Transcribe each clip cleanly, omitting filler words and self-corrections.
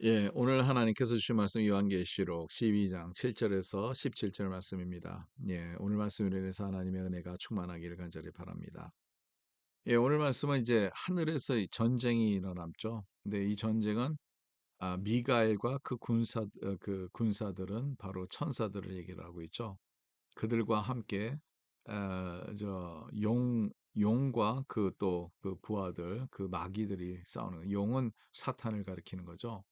예, 오늘 하나님께서 주신 말씀 요한계시록 12장 7절에서 17절 말씀입니다. 예, 오늘 말씀을 인해서 하나님의 은혜가 충만하기를 간절히 바랍니다. 예, 오늘 말씀은 이제 하늘에서 이 전쟁이 일어났죠. 근데 이 전쟁은 미가엘과 그 군사들은 바로 천사들을 얘기를 하고 있죠. 그들과 함께 용과 그 또 그 부하들, 그 마귀들이 싸우는 거예요. 용은 사탄을 가리키는 거죠.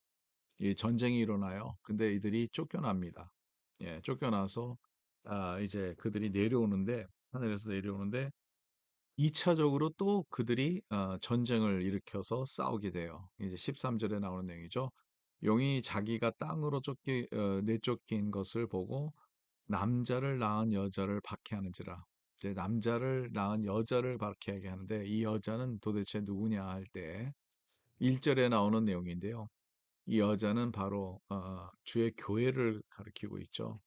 이 전쟁이 일어나요. 근데 이들이 쫓겨납니다. 예, 쫓겨나서 이제 그들이 내려오는데 하늘에서 내려오는데 2차적으로 또 그들이 전쟁을 일으켜서 싸우게 돼요. 이제 13절에 나오는 내용이죠. 용이 자기가 땅으로 내쫓긴 것을 보고 남자를 낳은 여자를 박해하는지라. 이제 남자를 낳은 여자를 박해하게 하는데 이 여자는 도대체 누구냐 할 때 1절에 나오는 내용인데요. 이 여자는 바로 주의 교회를 가리키고 있죠.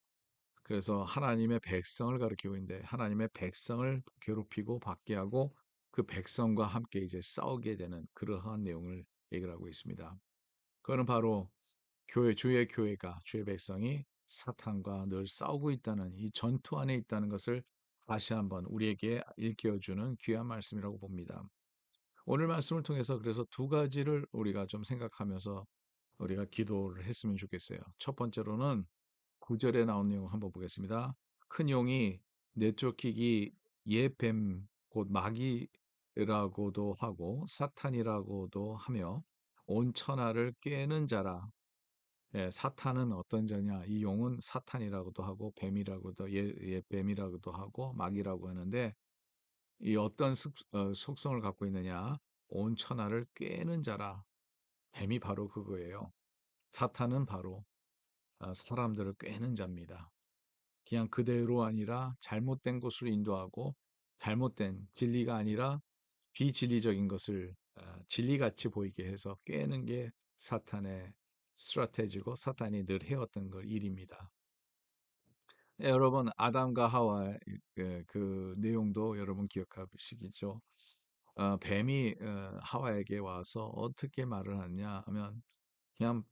그래서 하나님의 백성을 가리키고 있는데 하나님의 백성을 괴롭히고 받게 하고 그 백성과 함께 이제 싸우게 되는 그러한 내용을 얘기를 하고 있습니다. 그거는 바로 주의 교회가 주의 백성이 사탄과 늘 싸우고 있다는 이 전투 안에 있다는 것을 다시 한번 우리에게 일깨워주는 귀한 말씀이라고 봅니다. 오늘 말씀을 통해서 그래서 두 가지를 우리가 좀 생각하면서 우리가 기도를 했으면 좋겠어요. 첫 번째로는 9절에 나온 내용 한번 보겠습니다. 큰 용이 내쫓기기 예뱀 곧 마귀라고도 하고 사탄이라고도 하며 온 천하를 꿰는 자라. 예, 사탄은 어떤 자냐? 이 용은 사탄이라고도 하고 뱀이라고도 뱀이라고도 하고 마귀라고 하는데 이 어떤 속성을 갖고 있느냐? 온 천하를 꿰는 자라. 뱀이 바로 그거예요. 사탄은 바로 사람들을 꿰는 자입니다. 그냥 그대로 아니라 잘못된 곳으로 인도하고 잘못된 진리가 아니라 비진리적인 것을 진리같이 보이게 해서 꿰는 게 사탄의 스트라테지고 사탄이 늘 해왔던 일입니다. 예, 여러분 아담과 하와의 그 내용도 여러분 기억하시겠죠? 뱀이 하와에게 와서 어떻게 말을 하느냐 하면 그냥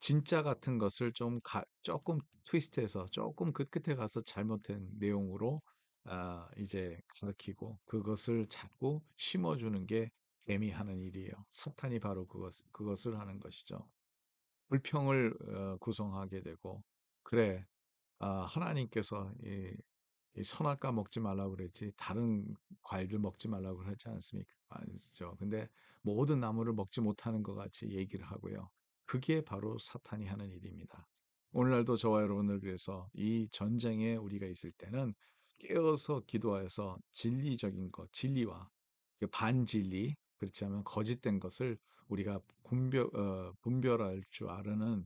진짜 같은 것을 조금 트위스트해서 조금 그 끝에 가서 잘못된 내용으로 이제 가르치고 그것을 자꾸 심어주는 게 뱀이 하는 일이에요. 사탄이 바로 그것을 하는 것이죠. 불평을 구성하게 되고 그래 하나님께서 이 선악과 먹지 말라고 그랬지 다른 과일들 먹지 말라고 그러지 않습니까? 아니죠. 근데 모든 나무를 먹지 못하는 것 같이 얘기를 하고요. 그게 바로 사탄이 하는 일입니다. 오늘날도 저와 여러분을 위해서 이 전쟁에 우리가 있을 때는 깨어서 기도하여서 진리적인 것, 진리와 그 반진리, 그렇지 않으면 거짓된 것을 우리가 분별할 줄 아는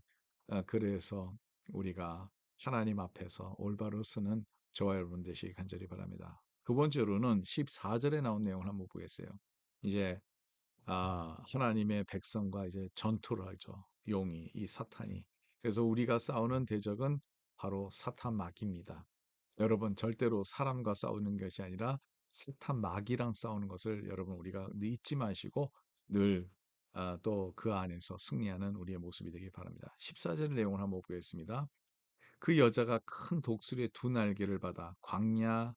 그래서 우리가 하나님 앞에서 올바로 쓰는 저와 여러분 되시기 간절히 바랍니다. 두 번째로는 14절에 나온 내용을 한번 보겠어요. 이제 하나님의 백성과 이제 전투를 하죠. 용이 이 사탄이. 그래서 우리가 싸우는 대적은 바로 사탄 마귀입니다. 여러분 절대로 사람과 싸우는 것이 아니라 사탄 마귀랑 싸우는 것을 여러분 우리가 잊지 마시고 늘 또 그 안에서 승리하는 우리의 모습이 되길 바랍니다. 14절 내용을 한번 보겠습니다. 그 여자가 큰 독수리의 두 날개를 받아 광야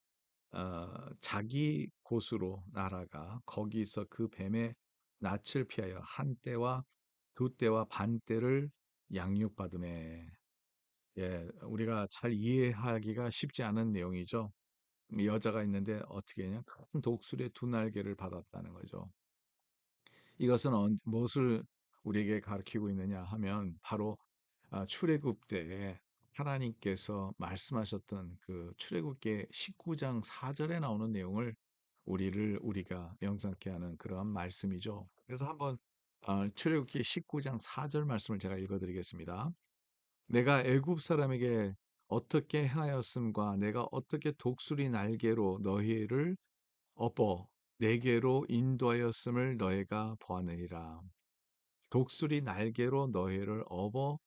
자기 곳으로 날아가 거기서 그 뱀의 낯을 피하여 한 떼와 두 떼와 반 떼를 양육받음에. 예, 우리가 잘 이해하기가 쉽지 않은 내용이죠. 여자가 있는데 어떻게 했냐? 큰 독수리의 두 날개를 받았다는 거죠. 이것은 무엇을 우리에게 가르치고 있느냐 하면 바로 출애굽 때에 하나님께서 말씀하셨던 그 출애굽기 19장 4절에 나오는 내용을 우리가 명상케 하는 그러한 말씀이죠. 그래서 한번 출애굽기 19장 4절 말씀을 제가 읽어드리겠습니다. 내가 애굽 사람에게 어떻게 하였음과 내가 어떻게 독수리 날개로 너희를 업어 내게로 인도하였음을 너희가 보았느니라. 독수리 날개로 너희를 업어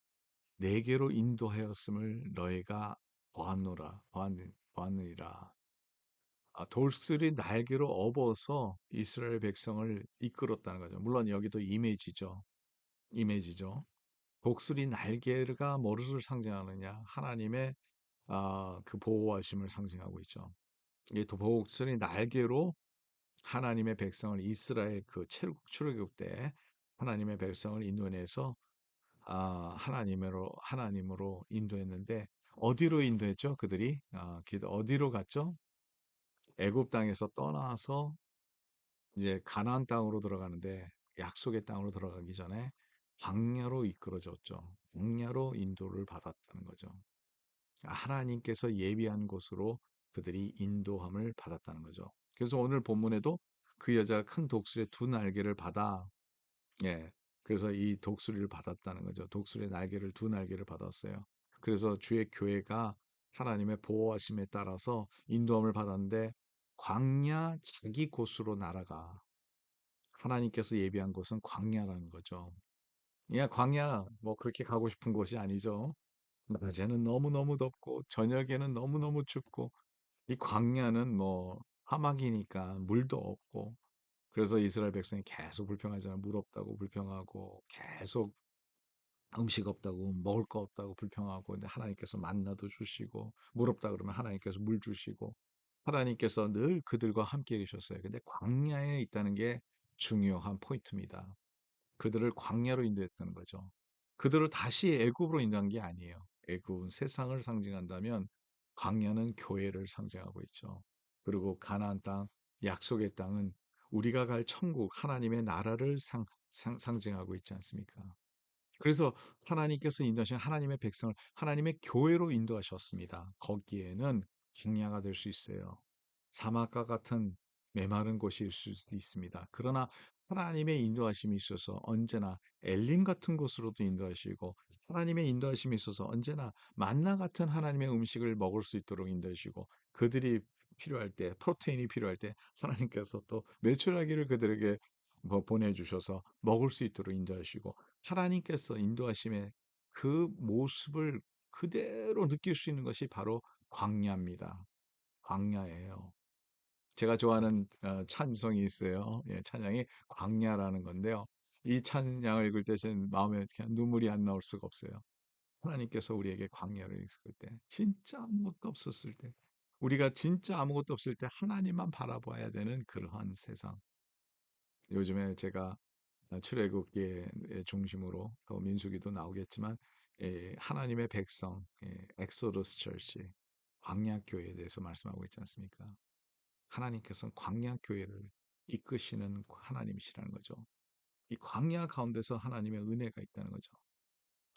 내게로 인도하였음을 너희가 보았느니라. 돌슬이 날개로 업어서 이스라엘 백성을 이끌었다는 거죠. 물론 여기도 이미지죠. 이미지죠. 독수리 날개가 뭐를 상징하느냐? 하나님의 그 보호하심을 상징하고 있죠. 이 독수리 날개로 하나님의 백성을 이스라엘 그 출애굽 때 하나님의 백성을 인도해내서 하나님으로 인도했는데 어디로 인도했죠? 그들이 어디로 갔죠? 애굽 땅에서 떠나서 이제 가나안 땅으로 들어가는데 약속의 땅으로 들어가기 전에 광야로 이끌어졌죠. 광야로 인도를 받았다는 거죠. 하나님께서 예비한 곳으로 그들이 인도함을 받았다는 거죠. 그래서 오늘 본문에도 그 여자가 큰 독수리의 두 날개를 받아, 예, 그래서 이 독수리를 받았다는 거죠. 독수리의 날개를 두 날개를 받았어요. 그래서 주의 교회가 하나님의 보호하심에 따라서 인도함을 받았는데 광야 자기 곳으로 날아가. 하나님께서 예비한 곳은 광야라는 거죠. 야, 광야 뭐 그렇게 가고 싶은 곳이 아니죠. 낮에는 너무너무 덥고 저녁에는 너무너무 춥고 이 광야는 뭐 사막이니까 물도 없고 그래서 이스라엘 백성이 계속 불평하잖아요. 물 없다고 불평하고 계속 음식 없다고 먹을 거 없다고 불평하고 근데 하나님께서 만나도 주시고 물 없다 그러면 하나님께서 물 주시고 하나님께서 늘 그들과 함께 계셨어요. 근데 광야에 있다는 게 중요한 포인트입니다. 그들을 광야로 인도했다는 거죠. 그들을 다시 애굽으로 인도한 게 아니에요. 애굽은 세상을 상징한다면 광야는 교회를 상징하고 있죠. 그리고 가나안 땅, 약속의 땅은 우리가 갈 천국, 하나님의 나라를 상징하고 있지 않습니까? 그래서 하나님께서 인도하신 하나님의 백성을 하나님의 교회로 인도하셨습니다. 거기에는 광야가 될 수 있어요. 사막과 같은 메마른 곳이 있을 수도 있습니다. 그러나 하나님의 인도하심이 있어서 언제나 엘림 같은 곳으로도 인도하시고 하나님의 인도하심이 있어서 언제나 만나 같은 하나님의 음식을 먹을 수 있도록 인도하시고 그들이 필요할 때 프로테인이 필요할 때 하나님께서 또 메추라기를 그들에게 뭐 보내주셔서 먹을 수 있도록 인도하시고 하나님께서 인도하심의 그 모습을 그대로 느낄 수 있는 것이 바로 광야입니다. 광야예요. 제가 좋아하는 찬송이 있어요. 예, 찬양이 광야라는 건데요. 이 찬양을 읽을 때 제 마음에 그냥 눈물이 안 나올 수가 없어요. 하나님께서 우리에게 광야를 있을 때, 진짜 아무것도 없었을 때, 우리가 진짜 아무것도 없을 때 하나님만 바라봐야 되는 그러한 세상. 요즘에 제가 출애굽기의 중심으로 또 민수기도 나오겠지만 하나님의 백성 엑소더스 철치 광야 교회에 대해서 말씀하고 있지 않습니까? 하나님께서는 광야 교회를 이끄시는 하나님이시라는 거죠. 이 광야 가운데서 하나님의 은혜가 있다는 거죠.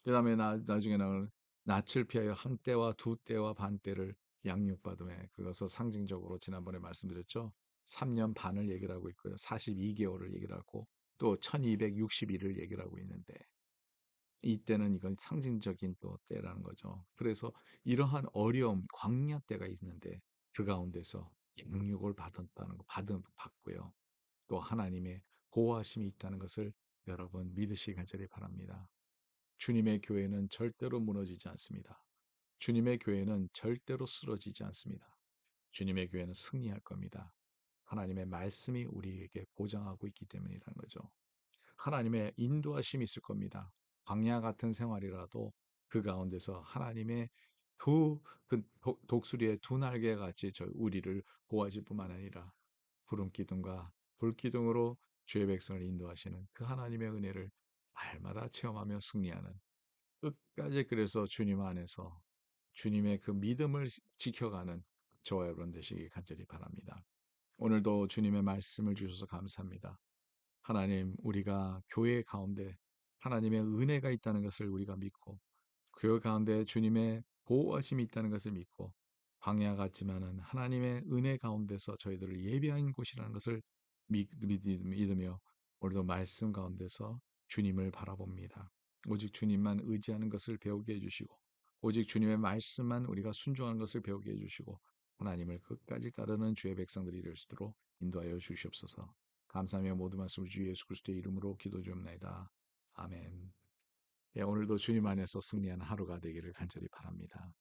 그다음에 나중에 나오는 낯을 피하여 한 때와 두 때와 반 때를 양육받음에 그것을 상징적으로 지난번에 말씀드렸죠. 3년 반을 얘기를 하고 있고요. 42개월을 얘기를 하고 또 1260일을 얘기를 하고 있는데 이때는 이건 상징적인 또 때라는 거죠. 그래서 이러한 어려움, 광야 때가 있는데 그 가운데서 양육을 받았다는 거, 받고요. 또 하나님의 보호하심이 있다는 것을 여러분 믿으시기 간절히 바랍니다. 주님의 교회는 절대로 무너지지 않습니다. 주님의 교회는 절대로 쓰러지지 않습니다. 주님의 교회는 승리할 겁니다. 하나님의 말씀이 우리에게 보장하고 있기 때문이라는 거죠. 하나님의 인도하심이 있을 겁니다. 광야 같은 생활이라도 그 가운데서 하나님의 독수리의 두 날개 같이 우리를 보호하실 뿐만 아니라 구름 기둥과 불 기둥으로 주의 백성을 인도하시는 그 하나님의 은혜를 날마다 체험하며 승리하는 끝까지 그래서 주님 안에서 주님의 그 믿음을 지켜가는 저와 여러분 되시기 간절히 바랍니다. 오늘도 주님의 말씀을 주셔서 감사합니다. 하나님, 우리가 교회 가운데 하나님의 은혜가 있다는 것을 우리가 믿고, 교회 가운데 주님의 보호하심이 있다는 것을 믿고, 광야 같지만은 하나님의 은혜 가운데서 저희들을 예비한 곳이라는 것을 믿으며, 오늘도 말씀 가운데서 주님을 바라봅니다. 오직 주님만 의지하는 것을 배우게 해주시고, 오직 주님의 말씀만 우리가 순종하는 것을 배우게 해주시고, 하나님을 끝까지 따르는 주의 백성들이 될 수 있도록 인도하여 주시옵소서. 감사하며 모든 말씀을 주 예수 그리스도의 이름으로 기도드립니다. 아멘. 예, 오늘도 주님 안에서 승리하는 하루가 되기를 간절히 바랍니다.